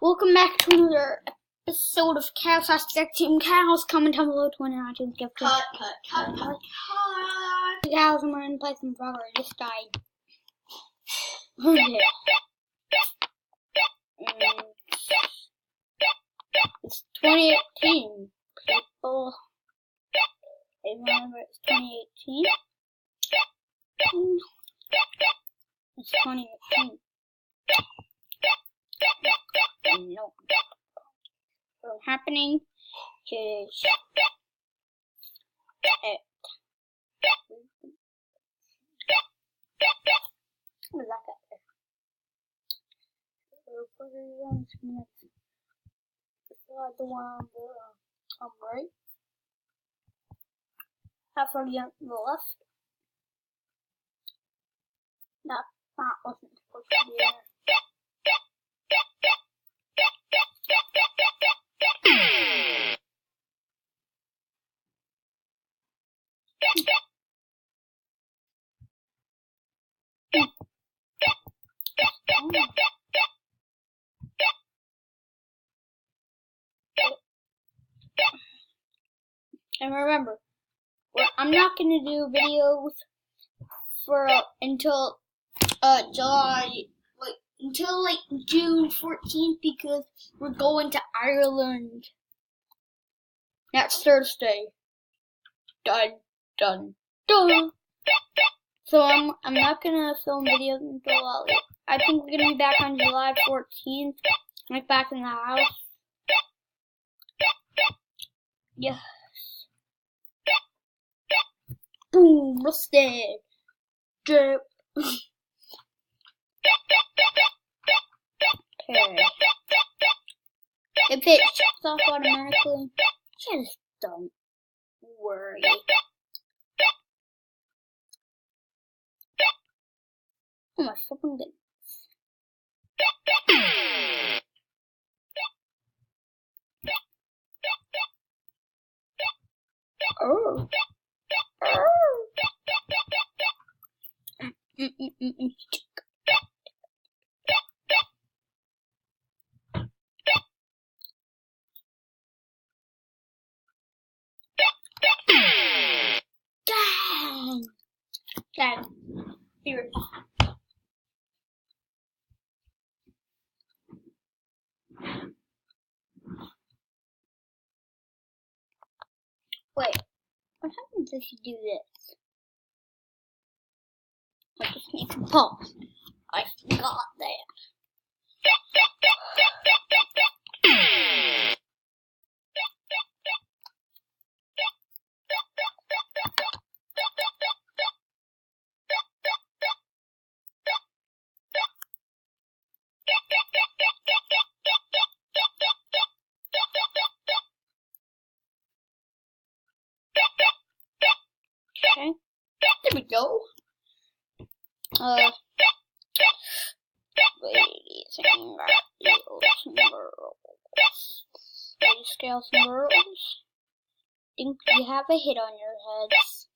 Welcome back to another episode of Chaos Hashtag Team Chaos. Comment down below to win an iTunes gift. Cut. Chaos, I'm gonna play some Frogger. I just died. Okay. It's 2018, people. I remember it's 2018. It's 2018. No. What's happening is what is that guy there? The one on the right. Half on the left. That wasn't supposed to be there. And remember, I'm not gonna do videos for until July, until June 14th because we're going to Ireland. That's Thursday. Dun. So I'm not gonna film videos until I think we're gonna be back on July 14th, back in the house. Yes. Boom, roasted. Drip. Okay. If it shuts off automatically, just don't worry. Oh my fucking goodness. Oh. Dang. Here. Wait, what happens if you do this? I just need to pause. I forgot that. Okay, there we go. Ladies and girls, scales and girls, think you have a hit on your heads.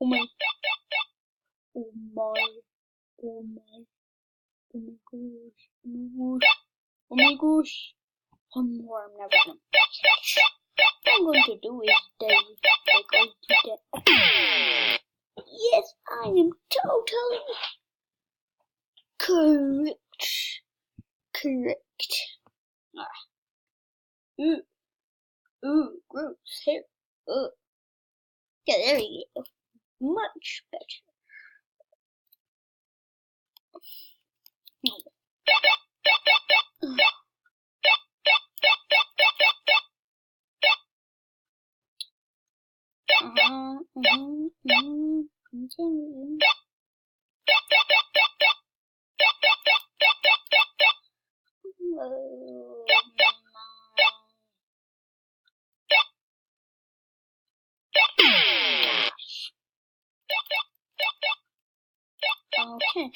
Oh my gosh. One more, I'm never gonna catch. What I'm going to do is Yes, I am totally correct. Ooh, gross hair. Yeah, there you go. Much better. Okay.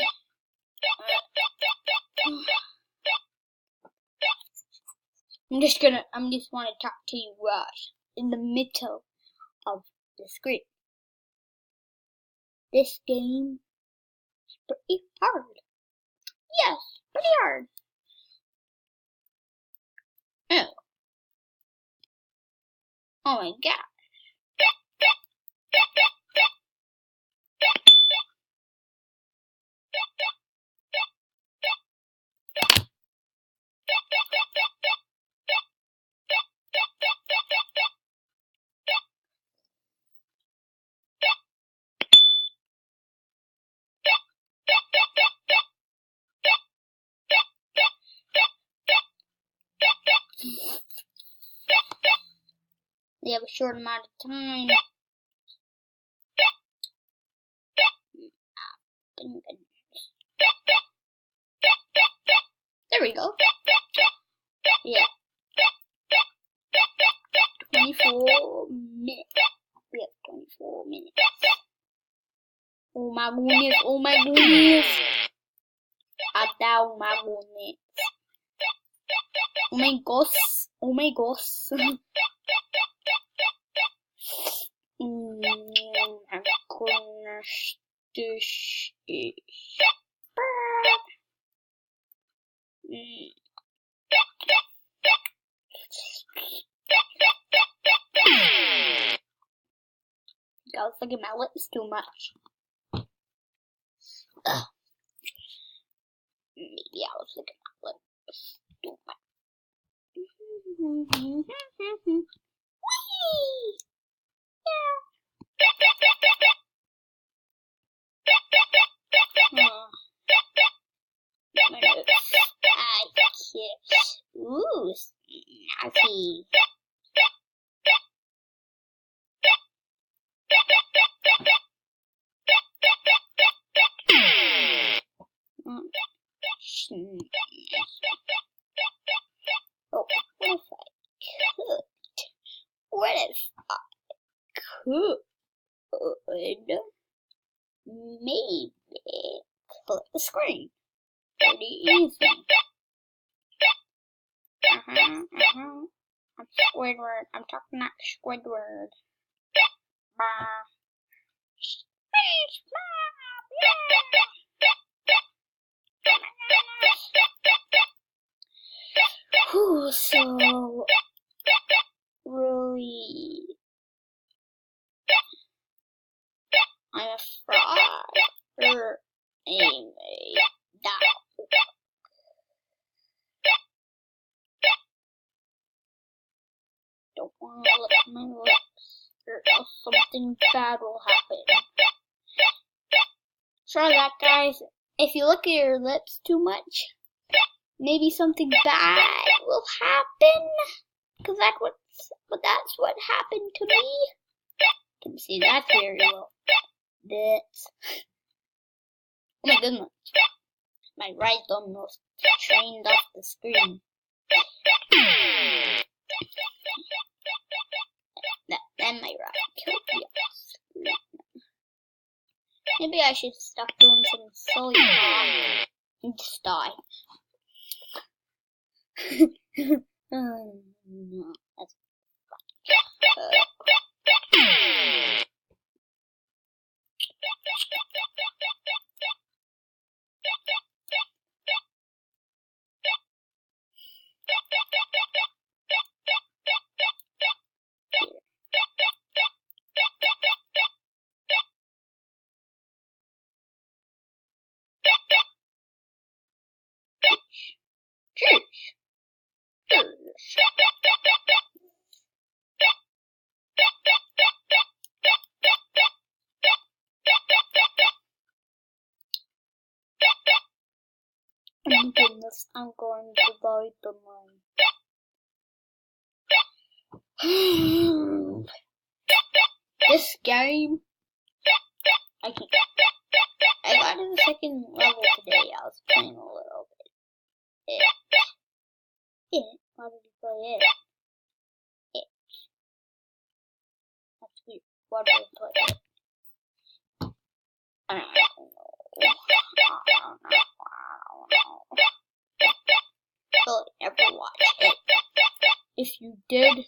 I just want to talk to you, in the middle of the screen. This game is pretty hard. Yes, pretty hard. Oh my god. We have a short amount of time. There we go. Yeah. 24 minutes. We have 24 minutes. Oh my goodness, oh my goodness. Oh my goodness. Oh my gosh, oh my gosh. I'm gonna this is I was looking at my lips too much. Maybe I was looking at my lips too much. Whee! Ooh, snazzy. Oh, what if I could? Maybe click the screen. Pretty easy. I'm Squidward. I'm talking like Squidward. Whew, so really, I'm a fraud. Anyway, don't want to lick my lips, or else something bad will happen. Try that, guys. If you look at your lips too much, maybe something bad will happen. Because that's what happened to me. You can see that very well. That's. Oh my goodness. My right thumb was trained off the screen. Then my right killed me off the screen. Maybe I should stop doing some silly talk and just die. No, that's oh goodness, I'm going to buy the mine. This game, I got to the second level today. I was playing a little bit. Why did you play it? That's weird. Why did I play it? I don't know. Really never watch it. If you did,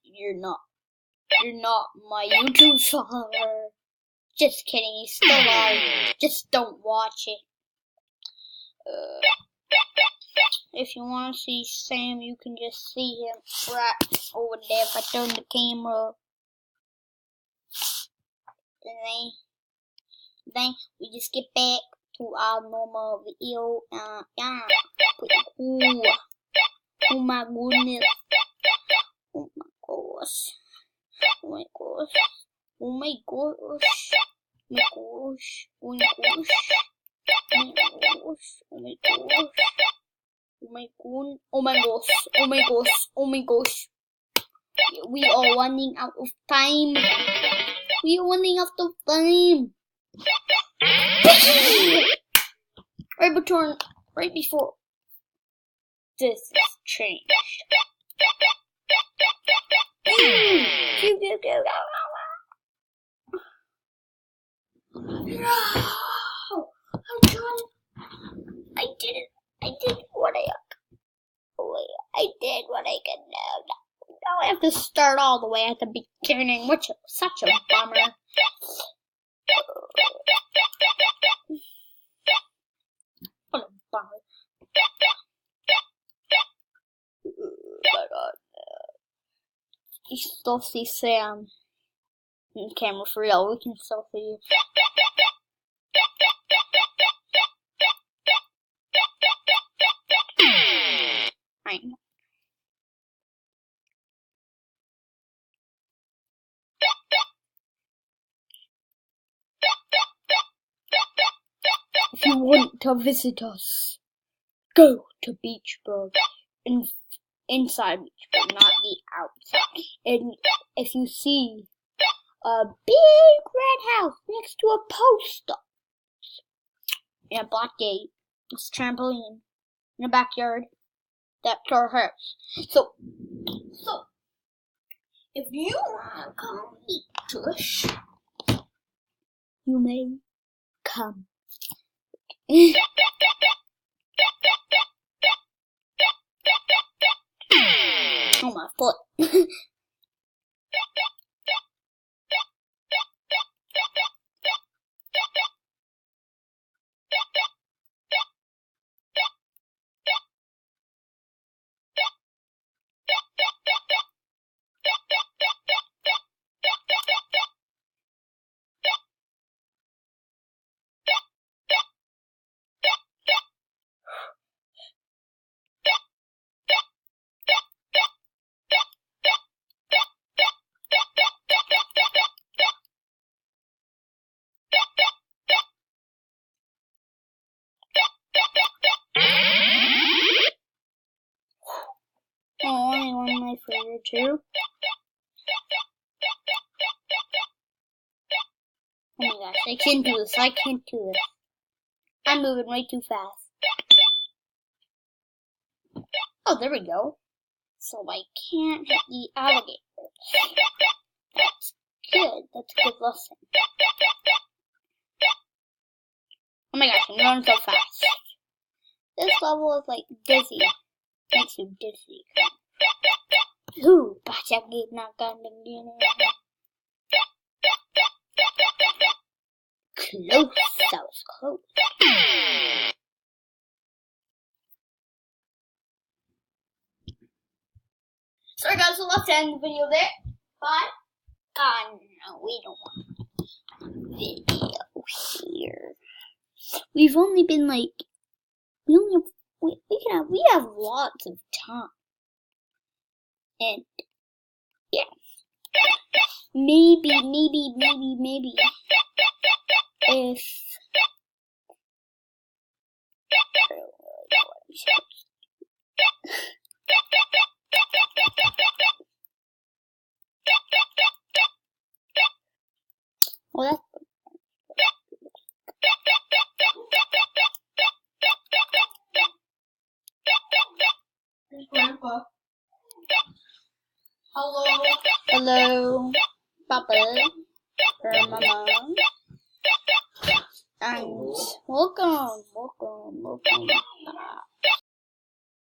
you're not my YouTube follower. Just kidding, he's still alive. Just don't watch it. If you want to see Sam, you can just see him right over there if I turn the camera. And then we just get back to our normal video. Yeah, pretty cool. Oh my goodness. Oh my gosh. Oh my gosh. Oh my gosh. Oh my gosh. Oh my gosh. Oh my gosh. Oh my gosh. Oh my god. Oh my gosh. Oh my gosh. Oh my gosh. We are running out of time. We are running out of time. Right before this is changed. No! I'm trying. I did it. I did what I could do. Now I have to start all the way at the beginning, which is such a bummer. What a bummer. You still see Sam in camera for real. We can still see. I know. If you want to visit us, go to Beachburg. Inside Beachburg, not the outside. And if you see a big red house next to a post office and a black gate, this trampoline in the backyard, that's our house. So if you want to come meet us, you may come. Oh, my foot. Oh, I want my favorite too. Oh my gosh, I can't do this. I'm moving way too fast. Oh, there we go. So I can't hit the alligator. That's good. That's a good lesson. Oh my gosh, I'm going so fast. This level is like dizzy. Makes you dizzy. Ooh, baca nak gandeng gini. Close, that was close. Sorry guys, we'll have to end the video there. But, God, no, we don't want video here. We've only been like, we have lots of time. And, yeah. Maybe, if, well, that's Grandpa. Hello, Papa, or Mama, and welcome. gonna